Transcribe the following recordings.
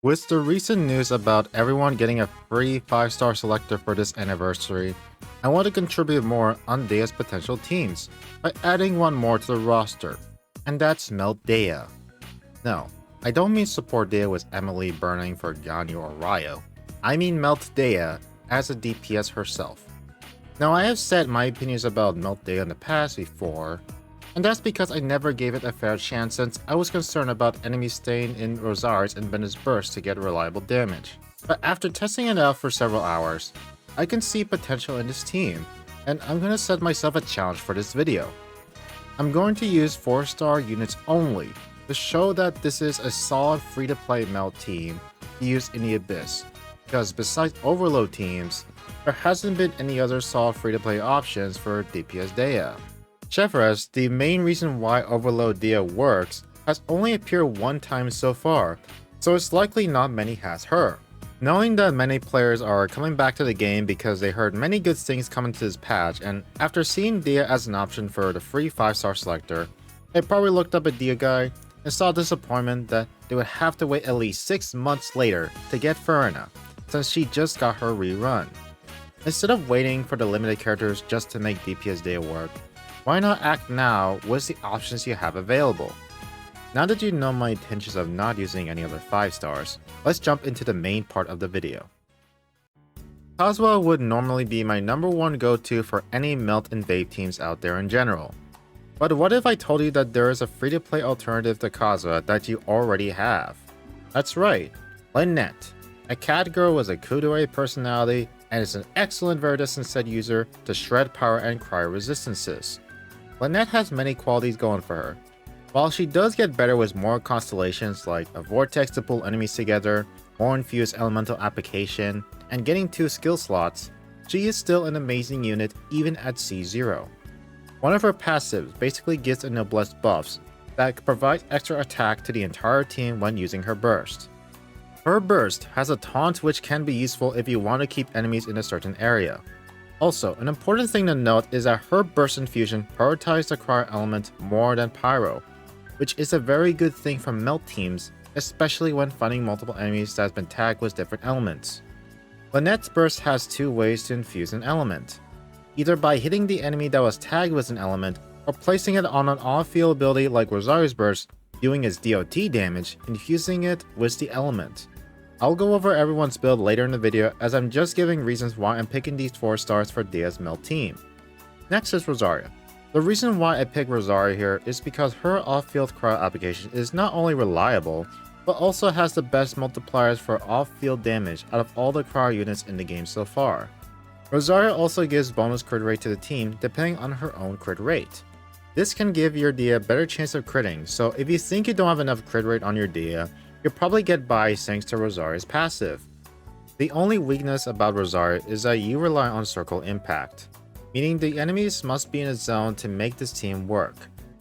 With the recent news about everyone getting a free 5-star selector for this anniversary, I want to contribute more on Deya's potential teams by adding one more to the roster, and that's Melt Dehya. No, I don't mean support Dehya with Emily burning for Ganyu or Ryo. I mean Melt Dehya as a DPS herself. Now, I have said my opinions about Melt Dehya in the past before, and that's because I never gave it a fair chance since I was concerned about enemies staying in Rosaria's and Bennett's burst to get reliable damage. But after testing it out for several hours, I can see potential in this team, and I'm going to set myself a challenge for this video. I'm going to use 4-star units only to show that this is a solid free-to-play Melt team to use in the Abyss, because besides Overload teams, there hasn't been any other solid free-to-play options for DPS Dehya. Chevres, the main reason why Overload Dehya works, has only appeared one time so far, so it's likely not many has her. Knowing that many players are coming back to the game because they heard many good things coming to this patch, and after seeing Dehya as an option for the free 5-star selector, they probably looked up at Dehya Guy and saw disappointment that they would have to wait at least 6 months later to get Farina, since she just got her rerun. Instead of waiting for the limited characters just to make DPS Dehya work, why not act now with the options you have available? Now that you know my intentions of not using any other 5 stars, let's jump into the main part of the video. Kazuha would normally be my number one go-to for any Melt and Vape teams out there in general. But what if I told you that there is a free-to-play alternative to Kazuha that you already have? That's right, Bennett. A cat girl with a kudere personality and is an excellent Veridescent set user to shred power and cryo resistances. Bennett has many qualities going for her. While she does get better with more constellations like a vortex to pull enemies together, more infused elemental application, and getting 2 skill slots, she is still an amazing unit even at C0. One of her passives basically gives a noblesse buffs that provide extra attack to the entire team when using her burst. Her burst has a taunt which can be useful if you want to keep enemies in a certain area. Also, an important thing to note is that her burst infusion prioritizes the cryo element more than pyro, which is a very good thing for Melt teams, especially when fighting multiple enemies that has been tagged with different elements. Bennett's burst has 2 ways to infuse an element, either by hitting the enemy that was tagged with an element, or placing it on an off-field ability like Rosaria's burst, doing its DOT damage, infusing it with the element. I'll go over everyone's build later in the video as I'm just giving reasons why I'm picking these 4 stars for Dehya's Melt team. Next is Rosaria. The reason why I pick Rosaria here is because her off-field cryo application is not only reliable, but also has the best multipliers for off-field damage out of all the cryo units in the game so far. Rosaria also gives bonus crit rate to the team depending on her own crit rate. This can give your Dehya a better chance of critting, so if you think you don't have enough crit rate on your Dehya, you'll probably get by thanks to Rosaria's passive. The only weakness about Rosaria is that you rely on circle impact, meaning the enemies must be in a zone to make this team work.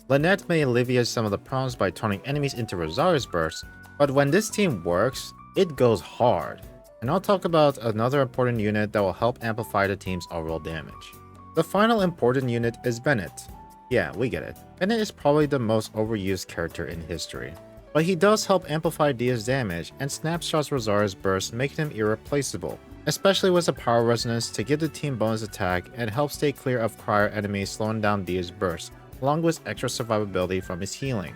Bennett may alleviate some of the problems by turning enemies into Rosaria's burst, but when this team works, it goes hard. And I'll talk about another important unit that will help amplify the team's overall damage. The final important unit is Bennett. Yeah, we get it. Bennett is probably the most overused character in history, but he does help amplify Dehya's damage and snapshots Rosaria's burst, making him irreplaceable, especially with a power resonance to give the team bonus attack and help stay clear of cryo enemies slowing down Dehya's burst, along with extra survivability from his healing.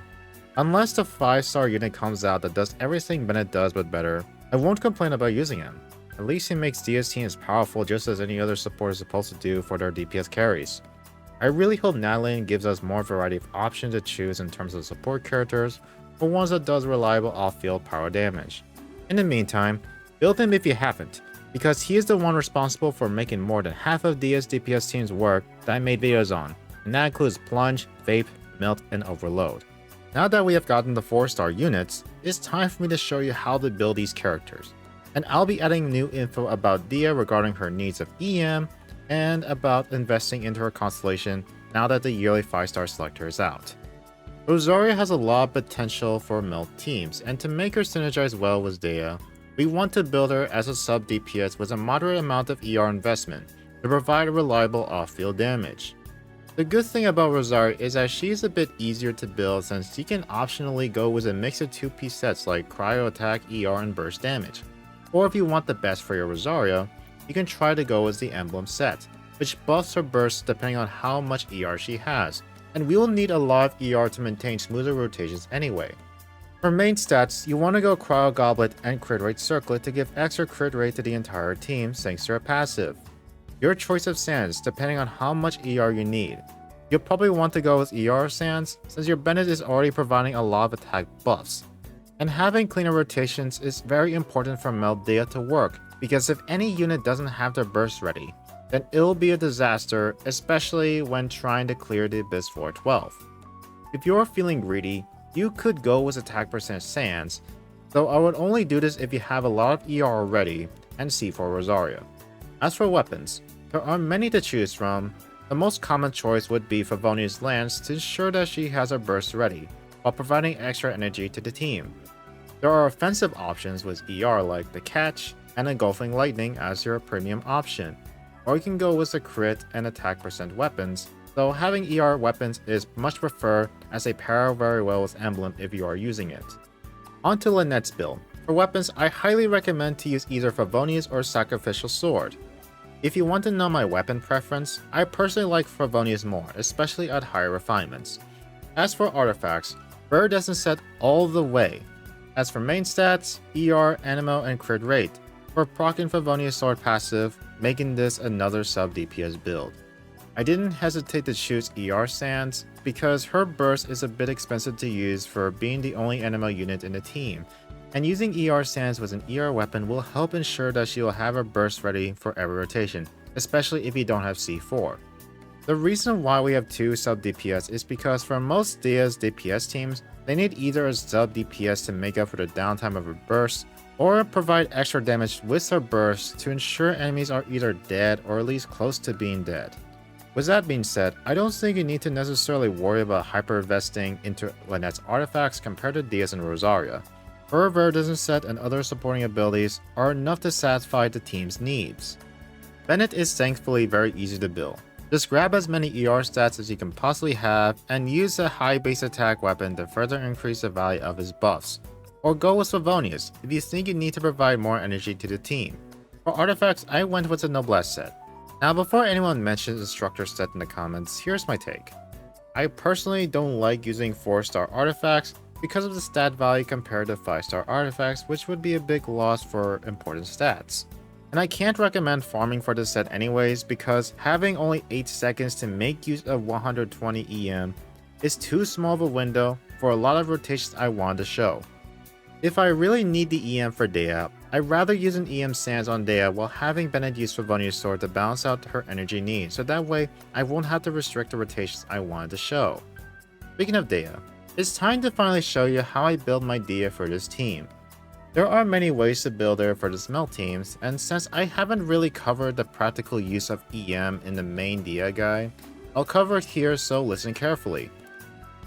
Unless the 5-star unit comes out that does everything Bennett does but better, I won't complain about using him. At least he makes Dehya's team as powerful just as any other support is supposed to do for their DPS carries. I really hope Natlan gives us more variety of options to choose in terms of support characters, or ones that does reliable off-field power damage. In the meantime, build him if you haven't, because he is the one responsible for making more than half of Dehya's DPS team's work that I made videos on, and that includes Plunge, Vape, Melt, and Overload. Now that we have gotten the 4-star units, it's time for me to show you how to build these characters. And I'll be adding new info about Dehya regarding her needs of EM, and about investing into her constellation now that the yearly 5-star selector is out. Rosaria has a lot of potential for Melt teams, and to make her synergize well with Dehya, we want to build her as a sub DPS with a moderate amount of ER investment to provide reliable off-field damage. The good thing about Rosaria is that she's a bit easier to build since you can optionally go with a mix of 2-piece sets like Cryo Attack, ER, and Burst Damage. Or if you want the best for your Rosaria, you can try to go with the Emblem set, which buffs her burst depending on how much ER she has, and we will need a lot of ER to maintain smoother rotations anyway. For main stats, you want to go Cryo Goblet and Crit Rate Circlet to give extra crit rate to the entire team thanks to her passive. Your choice of sands depending on how much ER you need. You'll probably want to go with ER sands since your Bennett is already providing a lot of attack buffs. And having cleaner rotations is very important for Melt Dehya to work because if any unit doesn't have their burst ready, then it'll be a disaster, especially when trying to clear the Abyss 412. If you're feeling greedy, you could go with attack percent sands, though I would only do this if you have a lot of ER already and C4 Rosaria. As for weapons, there are many to choose from. The most common choice would be Favonia's Lance to ensure that she has her burst ready, while providing extra energy to the team. There are offensive options with ER like the Catch and Engulfing Lightning as your premium option, or you can go with the crit and attack percent weapons, though having ER weapons is much preferred as they pair very well with Emblem if you are using it. On to Lynette's build. For weapons, I highly recommend to use either Favonia's or Sacrificial Sword. If you want to know my weapon preference, I personally like Favonia's more, especially at higher refinements. As for artifacts, Burr doesn't set all the way. As for main stats, ER, Animo, and crit rate, for proccing Favonia's sword passive, making this another sub DPS build. I didn't hesitate to choose ER Sands because her burst is a bit expensive to use for being the only Animo unit in the team, and using ER Sands with an ER weapon will help ensure that she will have her burst ready for every rotation, especially if you don't have C4. The reason why we have 2 sub DPS is because for most Dehya's DPS teams, they need either a sub DPS to make up for the downtime of her burst, or provide extra damage with her burst to ensure enemies are either dead or at least close to being dead. With that being said, I don't think you need to necessarily worry about hyper-investing into Lynette's artifacts compared to Dehya's and Rosaria. Her Verdism set and other supporting abilities are enough to satisfy the team's needs. Bennett is thankfully very easy to build. Just grab as many ER stats as you can possibly have and use a high base attack weapon to further increase the value of his buffs. Or go with Favonia's if you think you need to provide more energy to the team. For artifacts, I went with the Noblesse set. Now before anyone mentions Instructor set in the comments, here's my take. I personally don't like using 4-star artifacts because of the stat value compared to 5-star artifacts, which would be a big loss for important stats. And I can't recommend farming for this set anyways because having only 8 seconds to make use of 120 EM is too small of a window for a lot of rotations I want to show. If I really need the EM for Dehya, I'd rather use an EM Sands on Dehya while having Bennett use Favonia's sword to balance out her energy needs, so that way I won't have to restrict the rotations I wanted to show. Speaking of Dehya, it's time to finally show you how I build my Dehya for this team. There are many ways to build her for this melt teams, and since I haven't really covered the practical use of EM in the main Dehya guide, I'll cover it here, so listen carefully.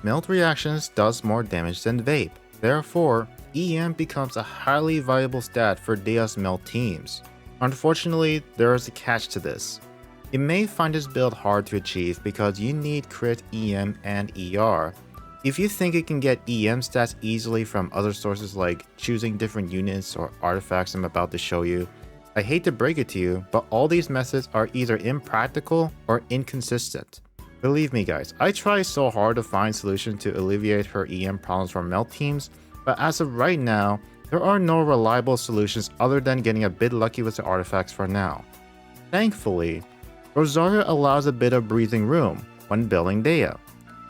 Melt reactions does more damage than Vape, therefore EM becomes a highly valuable stat for Dehya's melt teams. Unfortunately, there is a catch to this. You may find this build hard to achieve because you need crit EM and ER. If you think you can get EM stats easily from other sources like choosing different units or artifacts I'm about to show you, I hate to break it to you, but all these methods are either impractical or inconsistent. Believe me guys, I try so hard to find solutions to alleviate her EM problems for melt teams, but as of right now, there are no reliable solutions other than getting a bit lucky with the artifacts for now. Thankfully, Rosaria allows a bit of breathing room when building Dehya.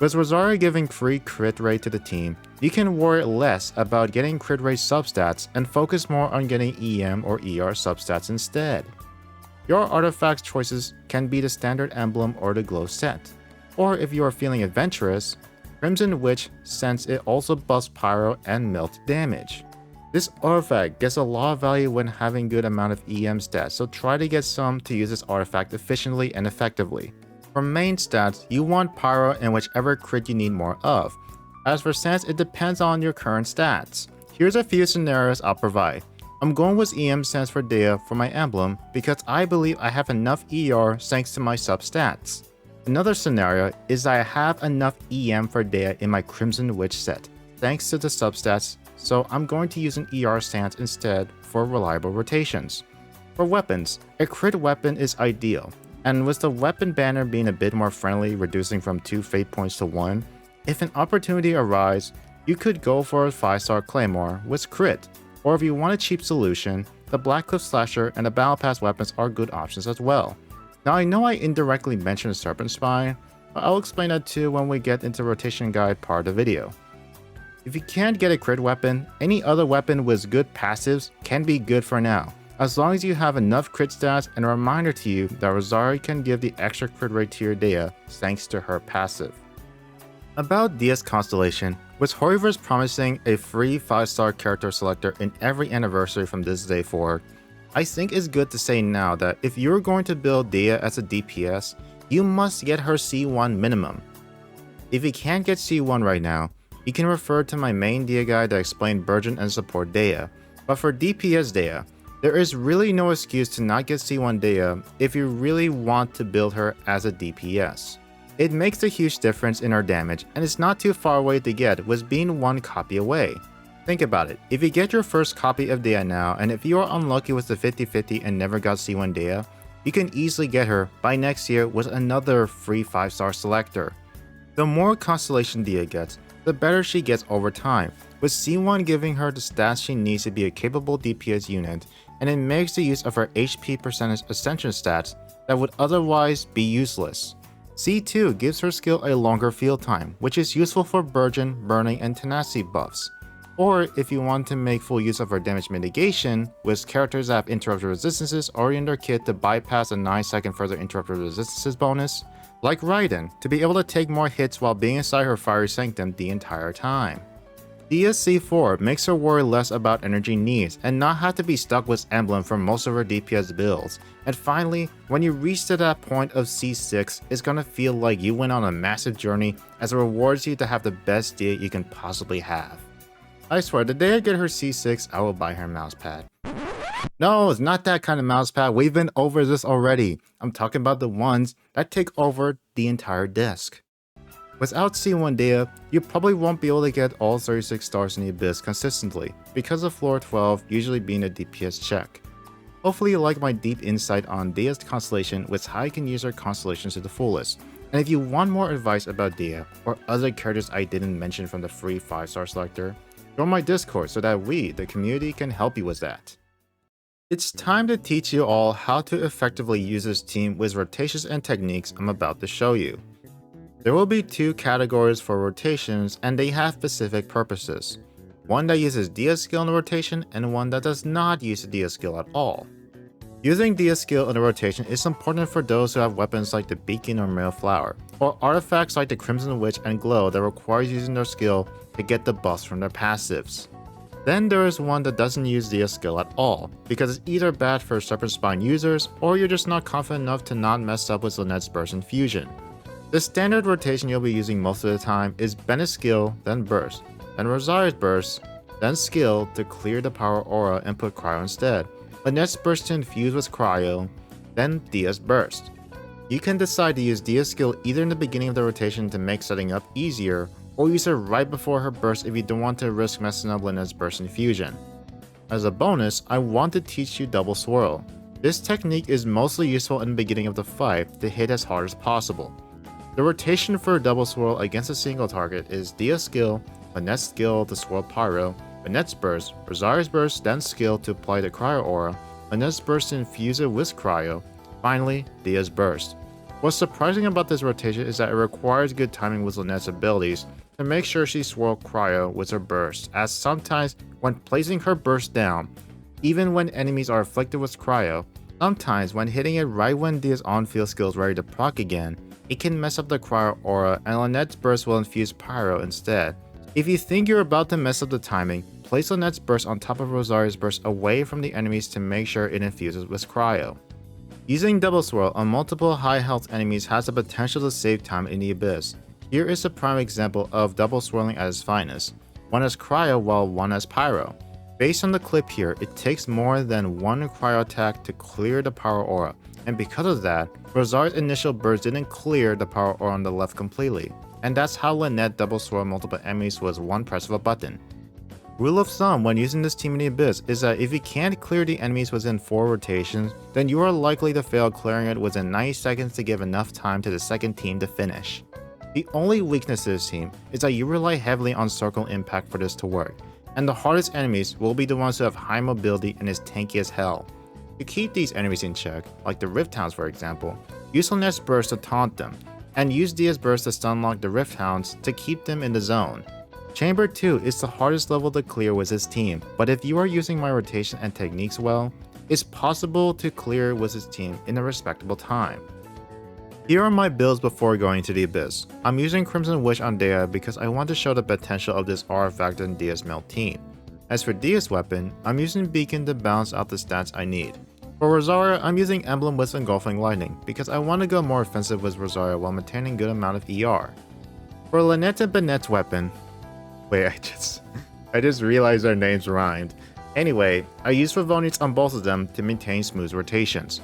With Rosaria giving free crit rate to the team, you can worry less about getting crit rate substats and focus more on getting EM or ER substats instead. Your artifact choices can be the standard emblem or the glow set, or if you are feeling adventurous, Crimson Witch, since it also buffs pyro and melt damage. This artifact gets a lot of value when having good amount of EM stats, so try to get some to use this artifact efficiently and effectively. For main stats, you want pyro and whichever crit you need more of. As for stats, it depends on your current stats. Here's a few scenarios I'll provide. I'm going with EM stats for Dehya for my emblem because I believe I have enough ER thanks to my sub stats. Another scenario is that I have enough EM for Dehya in my Crimson Witch set, thanks to the substats, so I'm going to use an ER stance instead for reliable rotations. For weapons, a crit weapon is ideal, and with the weapon banner being a bit more friendly, reducing from 2 fate points to 1, if an opportunity arises, you could go for a 5-star Claymore with crit, or if you want a cheap solution, the Blackcliff Slasher and the Battle Pass weapons are good options as well. Now I know I indirectly mentioned Serpent Spine, but I'll explain that too when we get into rotation guide part of the video. If you can't get a crit weapon, any other weapon with good passives can be good for now, as long as you have enough crit stats, and a reminder to you that Rosaria can give the extra crit rate to your Dehya thanks to her passive. About Dehya's constellation, with Hoiverse promising a free 5-star character selector in every anniversary from this day forward, I think it's good to say now that if you're going to build Dehya as a DPS, you must get her C1 minimum. If you can't get C1 right now, you can refer to my main Dehya guide that explained Burgeon and support Dehya, but for DPS Dehya, there is really no excuse to not get C1 Dehya if you really want to build her as a DPS. It makes a huge difference in her damage, and it's not too far away to get with being 1 copy away. Think about it, if you get your first copy of Dehya now, and if you are unlucky with the 50-50 and never got C1 Dehya, you can easily get her by next year with another free 5-star selector. The more constellation Dehya gets, the better she gets over time, with C1 giving her the stats she needs to be a capable DPS unit, and it makes the use of her HP percentage ascension stats that would otherwise be useless. C2 gives her skill a longer field time, which is useful for Burgeon, Burning, and Tenacity buffs. Or if you want to make full use of her damage mitigation, with characters that have interrupted resistances already in their kit to bypass a 9-second further interrupted resistances bonus, like Raiden, to be able to take more hits while being inside her Fiery Sanctum the entire time. Dehya's C4 makes her worry less about energy needs and not have to be stuck with Emblem for most of her DPS builds. And finally, when you reach to that point of C6, it's gonna feel like you went on a massive journey as it rewards you to have the best Dehya you can possibly have. I swear, the day I get her C6, I will buy her mousepad. No, it's not that kind of mousepad. We've been over this already. I'm talking about the ones that take over the entire desk. Without C1 Dehya, you probably won't be able to get all 36 stars in the Abyss consistently, because of floor 12 usually being a DPS check. Hopefully you like my deep insight on Dehya's constellation with how you can use her constellations to the fullest. And if you want more advice about Dehya, or other characters I didn't mention from the free 5-star selector, join my Discord so that we, the community, can help you with that. It's time to teach you all how to effectively use this team with rotations and techniques I'm about to show you. There will be 2 categories for rotations, and they have specific purposes. One that uses Dehya skill in the rotation, and one that does not use Dehya skill at all. Using Dehya skill in the rotation is important for those who have weapons like the Beacon or Male Flower, or artifacts like the Crimson Witch and Glow that requires using their skill to get the buffs from their passives. Then there is one that doesn't use Dehya skill at all, because it's either bad for Serpent Spine users, or you're just not confident enough to not mess up with Lynette's Burst and Fusion. The standard rotation you'll be using most of the time is Bennett's skill, then Burst, then Rosaria's Burst, then skill to clear the power aura and put Cryo instead, Lynette's Burst to infuse with Cryo, then Dehya's Burst. You can decide to use Dehya's skill either in the beginning of the rotation to make setting up easier, or use it right before her burst if you don't want to risk messing up Lynette's Burst and Fusion. As a bonus, I want to teach you Double Swirl. This technique is mostly useful in the beginning of the fight to hit as hard as possible. The rotation for a Double Swirl against a single target is Dehya's skill, Lynette's skill to swirl Pyro, Lynette's Burst, Rosaria's Burst, then skill to apply the Cryo Aura, Lynette's Burst to infuse it with Cryo, finally Dehya's Burst. What's surprising about this rotation is that it requires good timing with Lynette's abilities to make sure she swirls Cryo with her Burst, as sometimes when placing her Burst down, even when enemies are afflicted with Cryo, sometimes when hitting it right when Dehya's on-field skill is ready to proc again, it can mess up the Cryo Aura and Lynette's Burst will infuse Pyro instead. If you think you're about to mess up the timing, place Lynette's Burst on top of Rosaria's Burst away from the enemies to make sure it infuses with Cryo. Using Double Swirl on multiple high health enemies has the potential to save time in the Abyss. Here is a prime example of double swirling at its finest. One has Cryo while one has Pyro. Based on the clip here, it takes more than one Cryo attack to clear the power aura, and because of that, Rosaria's initial burst didn't clear the power ore on the left completely, and that's how Lynette double swirled multiple enemies with one press of a button. Rule of thumb when using this team in the Abyss is that if you can't clear the enemies within 4 rotations, then you are likely to fail clearing it within 90 seconds to give enough time to the second team to finish. The only weakness to this team is that you rely heavily on circle impact for this to work, and the hardest enemies will be the ones who have high mobility and is tanky as hell. To keep these enemies in check, like the Rift Hounds for example, use Lynette's burst to taunt them, and use Dia's burst to stunlock the Rift Hounds to keep them in the zone. Chamber 2 is the hardest level to clear with this team, but if you are using my rotation and techniques well, it's possible to clear with this team in a respectable time. Here are my builds before going to the Abyss. I'm using Crimson Wish on Dehya because I want to show the potential of this artifact in Dia's Melt team. As for Dia's weapon, I'm using Beacon to balance out the stats I need. For Rosaria, I'm using Emblem with Engulfing Lightning because I want to go more offensive with Rosaria while maintaining good amount of ER. For Lynette and Bennett's weapon, wait, I just realized their names rhymed. Anyway, I use Favonius on both of them to maintain smooth rotations.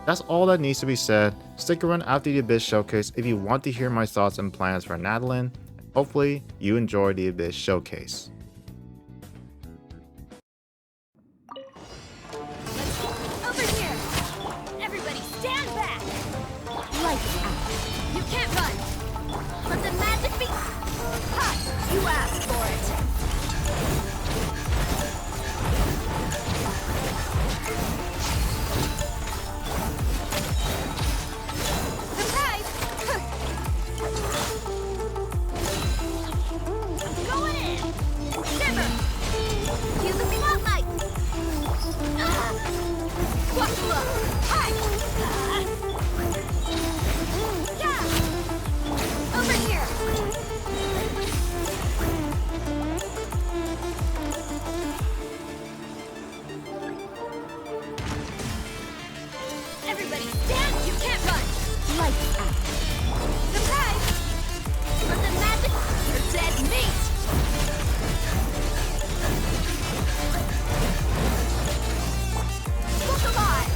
That's all that needs to be said. Stick around after the Abyss Showcase if you want to hear my thoughts and plans for Natlan. Hopefully, you enjoy the Abyss Showcase. Over here! Everybody stand back! Lights out. You can't run! Let the magic be... Ha! You asked for it! Surprise! I'm going in! Shimmer! Feel the spotlight! Buffalo! Hi! Yeah! Over here! Everybody stand! You can't run! Lights out! Surprise! Let the magic... You're dead meat! Look alive!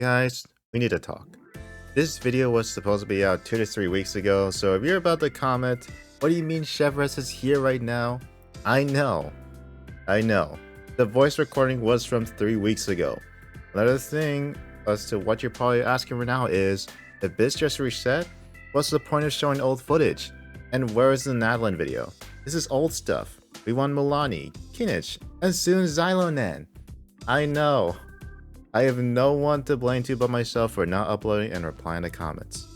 Guys, we need to talk. This video was supposed to be out 2 to 3 weeks ago, so if you're about to comment, what do you mean Chevres is here right now? I know. The voice recording was from 3 weeks ago. Another thing as to what you're probably asking right now is, if this just reset, what's the point of showing old footage? And where is the Natlan video? This is old stuff. We want Milani, Kinich, and soon Xylonan. I know. I have no one to blame to but myself for not uploading and replying to comments.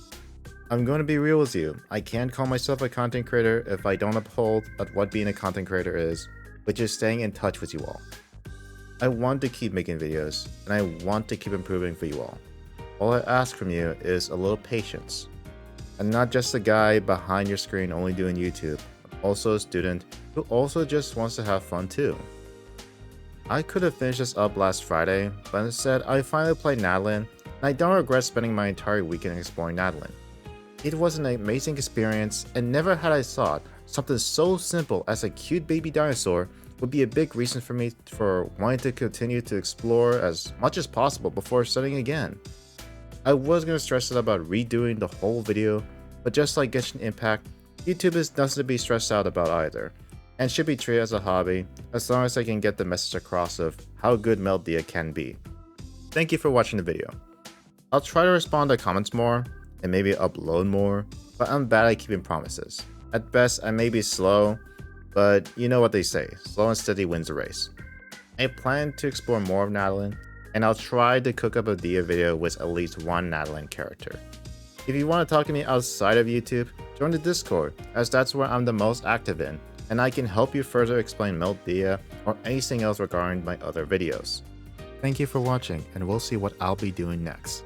I'm going to be real with you. I can't call myself a content creator if I don't uphold at what being a content creator is, which is staying in touch with you all. I want to keep making videos, and I want to keep improving for you all. All I ask from you is a little patience. I'm not just a guy behind your screen only doing YouTube, but also a student who also just wants to have fun too. I could have finished this up last Friday, but instead I finally played Natlan, and I don't regret spending my entire weekend exploring Natlan. It was an amazing experience, and never had I thought something so simple as a cute baby dinosaur would be a big reason for me for wanting to continue to explore as much as possible before studying again. I was going to stress out about redoing the whole video, but just like Genshin Impact, YouTube is nothing to be stressed out about either, and should be treated as a hobby as long as I can get the message across of how good Melt Dehya can be. Thank you for watching the video. I'll try to respond to comments more, and maybe upload more, but I'm bad at keeping promises. At best, I may be slow, but you know what they say, slow and steady wins the race. I plan to explore more of Natlan, and I'll try to cook up a Dehya video with at least one Natlan character. If you want to talk to me outside of YouTube, join the Discord, as that's where I'm the most active in, and I can help you further explain Melt Dehya or anything else regarding my other videos. Thank you for watching, and we'll see what I'll be doing next.